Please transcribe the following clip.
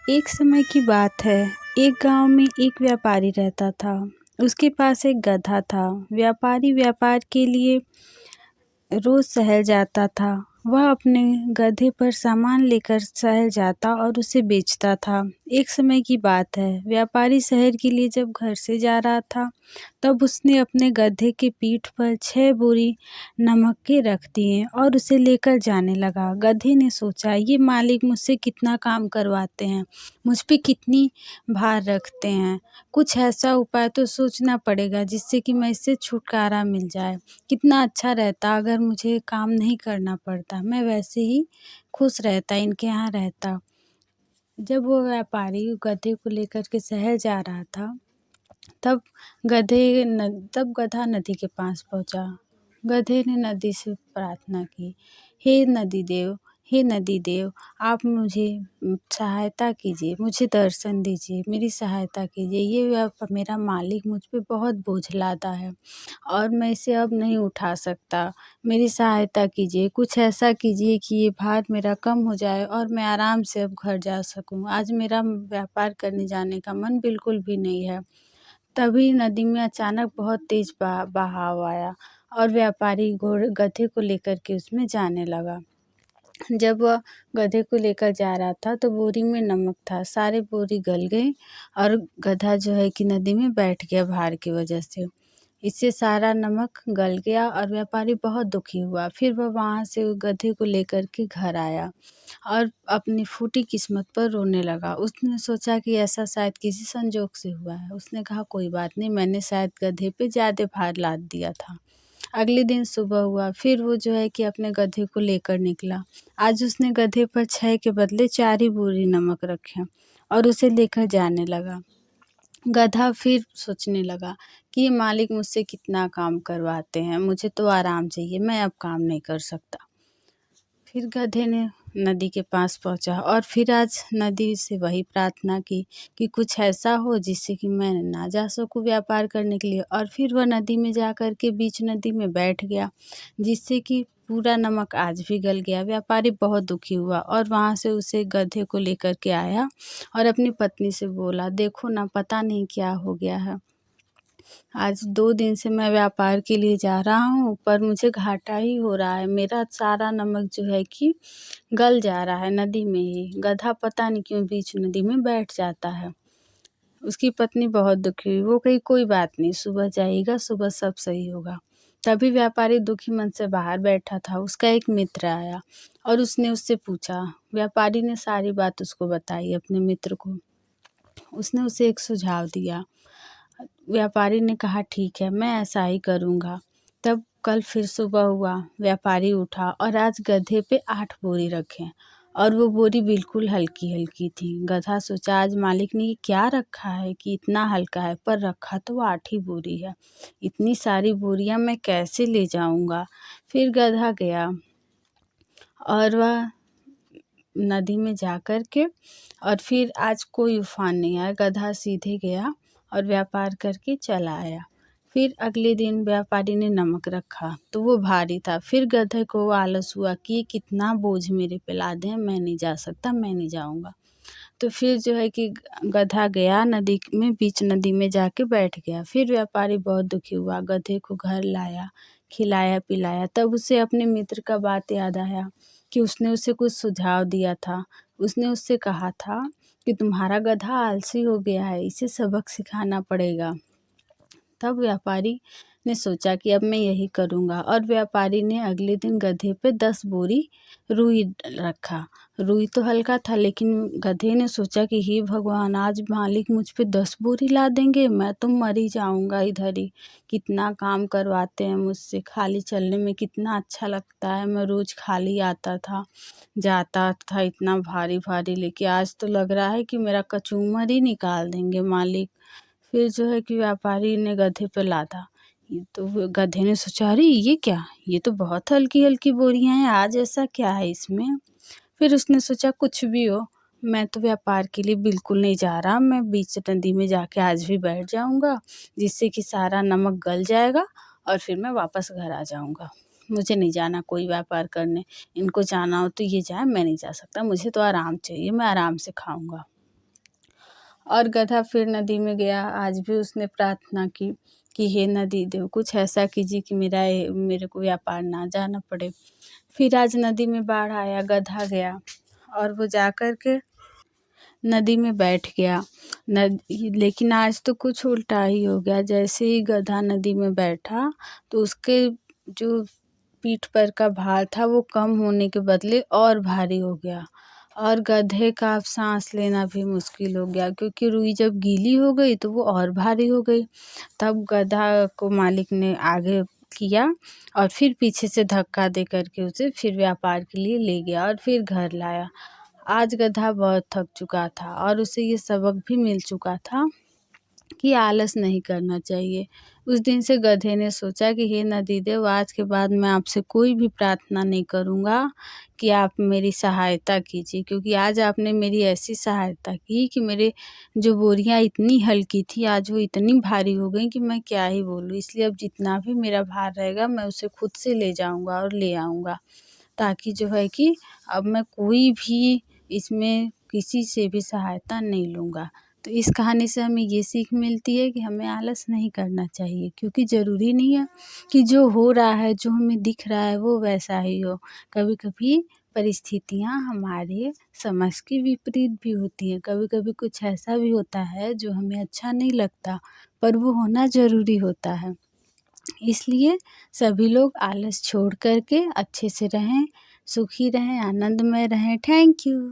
एक समय की बात है। एक गांव में एक व्यापारी रहता था। उसके पास एक गधा था। व्यापारी व्यापार के लिए रोज शहर जाता था। वह अपने गधे पर सामान लेकर शहर जाता और उसे बेचता था। एक समय की बात है, व्यापारी शहर के लिए जब घर से जा रहा था, तब उसने अपने गधे के पीठ पर 6 बोरी नमक के रख दिए और उसे लेकर जाने लगा। गधे ने सोचा, ये मालिक मुझसे कितना काम करवाते हैं, मुझ पे कितनी भार रखते हैं। कुछ ऐसा उपाय तो सोचना पड़ेगा जिससे कि मैं इससे छुटकारा मिल जाए। कितना अच्छा रहता अगर मुझे काम नहीं करना पड़ता, मैं वैसे ही खुश रहता, इनके यहाँ रहता। जब वो व्यापारी गधे को लेकर के शहर जा रहा था, तब तब गधा नदी के पास पहुंचा। गधे ने नदी से प्रार्थना की, हे नदी देव, आप मुझे सहायता कीजिए, मुझे दर्शन दीजिए, मेरी सहायता कीजिए। मेरा मालिक मुझ पे बहुत बोझ लादा है और मैं इसे अब नहीं उठा सकता। मेरी सहायता कीजिए, कुछ ऐसा कीजिए कि ये भार मेरा कम हो जाए और मैं आराम से अब घर जा सकूं। आज मेरा व्यापार करने जाने का मन बिल्कुल भी नहीं है। तभी नदी में अचानक बहुत तेज बहाव आया और व्यापारी गधे को लेकर के उसमें जाने लगा। जब वह गधे को लेकर जा रहा था तो बोरी में नमक था, सारे बोरी गल गई और गधा जो है कि नदी में बैठ गया भार की वजह से। इससे सारा नमक गल गया और व्यापारी बहुत दुखी हुआ। फिर वह वहाँ से गधे को लेकर के घर आया और अपनी फूटी किस्मत पर रोने लगा। उसने सोचा कि ऐसा शायद किसी संजोग से हुआ है। उसने कहा, कोई बात नहीं, मैंने शायद गधे पे ज़्यादा भार लाद दिया था। अगले दिन सुबह हुआ, फिर वो जो है कि अपने गधे को लेकर निकला। आज उसने गधे पर 6 के बदले 4 ही बोरी नमक रखे और उसे लेकर जाने लगा। गधा फिर सोचने लगा कि ये मालिक मुझसे कितना काम करवाते हैं, मुझे तो आराम चाहिए, मैं अब काम नहीं कर सकता। फिर गधे ने नदी के पास पहुंचा और फिर आज नदी से वही प्रार्थना की कि कुछ ऐसा हो जिससे कि मैं ना जा सकूं व्यापार करने के लिए। और फिर वह नदी में जा कर के बीच नदी में बैठ गया, जिससे कि पूरा नमक आज भी गल गया। व्यापारी बहुत दुखी हुआ और वहाँ से उसे गधे को लेकर के आया और अपनी पत्नी से बोला, देखो ना, पता नहीं क्या हो गया है। आज 2 दिन से मैं व्यापार के लिए जा रहा हूँ, पर मुझे घाटा ही हो रहा है। मेरा सारा नमक जो है कि गल जा रहा है नदी में ही। गधा पता नहीं क्यों बीच नदी में बैठ जाता है। उसकी पत्नी बहुत दुखी हुई। वो कही, कोई बात नहीं, सुबह जाइएगा, सुबह सब सही होगा। तभी व्यापारी दुखी मन से बाहर बैठा था। उसका एक मित्र आया और उसने उससे पूछा। व्यापारी ने सारी बात उसको बताई अपने मित्र को। उसने उसे एक सुझाव दिया। व्यापारी ने कहा, ठीक है, मैं ऐसा ही करूँगा। तब कल फिर सुबह हुआ, व्यापारी उठा और आज गधे पे 8 बोरी रखे और वो बोरी बिल्कुल हल्की हल्की थी। गधा सोचा, आज मालिक ने ये क्या रखा है कि इतना हल्का है, पर रखा तो 8 ही बोरी है। इतनी सारी बोरियां मैं कैसे ले जाऊंगा। फिर गधा गया और वह नदी में जा कर के और फिर आज कोई उफान नहीं आया। गधा सीधे गया और व्यापार करके चला आया। फिर अगले दिन व्यापारी ने नमक रखा तो वो भारी था। फिर गधे को आलस हुआ कि ये कितना बोझ मेरे पे लादे हैं, मैं नहीं जा सकता, मैं नहीं जाऊंगा। तो फिर जो है कि गधा गया नदी में, बीच नदी में जाके बैठ गया। फिर व्यापारी बहुत दुखी हुआ, गधे को घर लाया, खिलाया पिलाया। तब उसे अपने मित्र का बात याद आया कि उसने उसे कुछ सुझाव दिया था। उसने उससे कहा था कि तुम्हारा गधा आलसी हो गया है, इसे सबक सिखाना पड़ेगा। तब व्यापारी ने सोचा कि अब मैं यही करूँगा और व्यापारी ने अगले दिन गधे पे 10 बोरी रुई रखा। रुई तो हल्का था, लेकिन गधे ने सोचा कि हे भगवान, आज मालिक मुझ पे 10 बोरी ला देंगे, मैं तो मर ही जाऊँगा इधर ही। कितना काम करवाते हैं मुझसे, खाली चलने में कितना अच्छा लगता है। मैं रोज़ खाली आता था, जाता था इतना भारी भारी लेके। आज तो लग रहा है कि मेरा कचूमर ही निकाल देंगे मालिक। फिर जो है कि व्यापारी ने गधे पे लादा। ये तो गधे ने सोचा, अरे ये क्या, ये तो बहुत हल्की हल्की बोरियां हैं, आज ऐसा क्या है इसमें। फिर उसने सोचा, कुछ भी हो, मैं तो व्यापार के लिए बिल्कुल नहीं जा रहा। मैं बीच नदी में जाके आज भी बैठ जाऊंगा, जिससे कि सारा नमक गल जाएगा और फिर मैं वापस घर आ जाऊंगा। मुझे नहीं जाना कोई व्यापार करने। इनको जाना हो तो ये जाए, मैं नहीं जा सकता। मुझे तो आराम चाहिए, मैं आराम से खाऊंगा। और गधा फिर नदी में गया। आज भी उसने प्रार्थना की कि हे नदी देव, कुछ ऐसा कीजिए कि मेरे को व्यापार ना जाना पड़े। फिर आज नदी में बाढ़ आया, गधा गया और वो जाकर के नदी में बैठ गया। लेकिन आज तो कुछ उल्टा ही हो गया। जैसे ही गधा नदी में बैठा तो उसके जो पीठ पर का भार था वो कम होने के बदले और भारी हो गया और गधे का अब सांस लेना भी मुश्किल हो गया, क्योंकि रुई जब गीली हो गई तो वो और भारी हो गई। तब गधा को मालिक ने आगे किया और फिर पीछे से धक्का दे करके उसे फिर व्यापार के लिए ले गया और फिर घर लाया। आज गधा बहुत थक चुका था और उसे ये सबक भी मिल चुका था कि आलस नहीं करना चाहिए। उस दिन से गधे ने सोचा कि हे नदीदेव, आज के बाद मैं आपसे कोई भी प्रार्थना नहीं करूँगा कि आप मेरी सहायता कीजिए, क्योंकि आज आपने मेरी ऐसी सहायता की कि मेरे जो बोरियाँ इतनी हल्की थी आज वो इतनी भारी हो गई कि मैं क्या ही बोलूँ। इसलिए अब जितना भी मेरा भार रहेगा मैं उसे खुद से ले जाऊँगा और ले आऊँगा, ताकि जो है कि अब मैं कोई भी इसमें किसी से भी सहायता नहीं लूँगा। तो इस कहानी से हमें ये सीख मिलती है कि हमें आलस नहीं करना चाहिए, क्योंकि ज़रूरी नहीं है कि जो हो रहा है, जो हमें दिख रहा है वो वैसा ही हो। कभी-कभी परिस्थितियाँ हमारे समझ के विपरीत भी होती हैं। कभी-कभी कुछ ऐसा भी होता है जो हमें अच्छा नहीं लगता, पर वो होना ज़रूरी होता है। इसलिए सभी लोग आलस छोड़ कर के अच्छे से रहें, सुखी रहें, आनंदमय रहें। Thank you.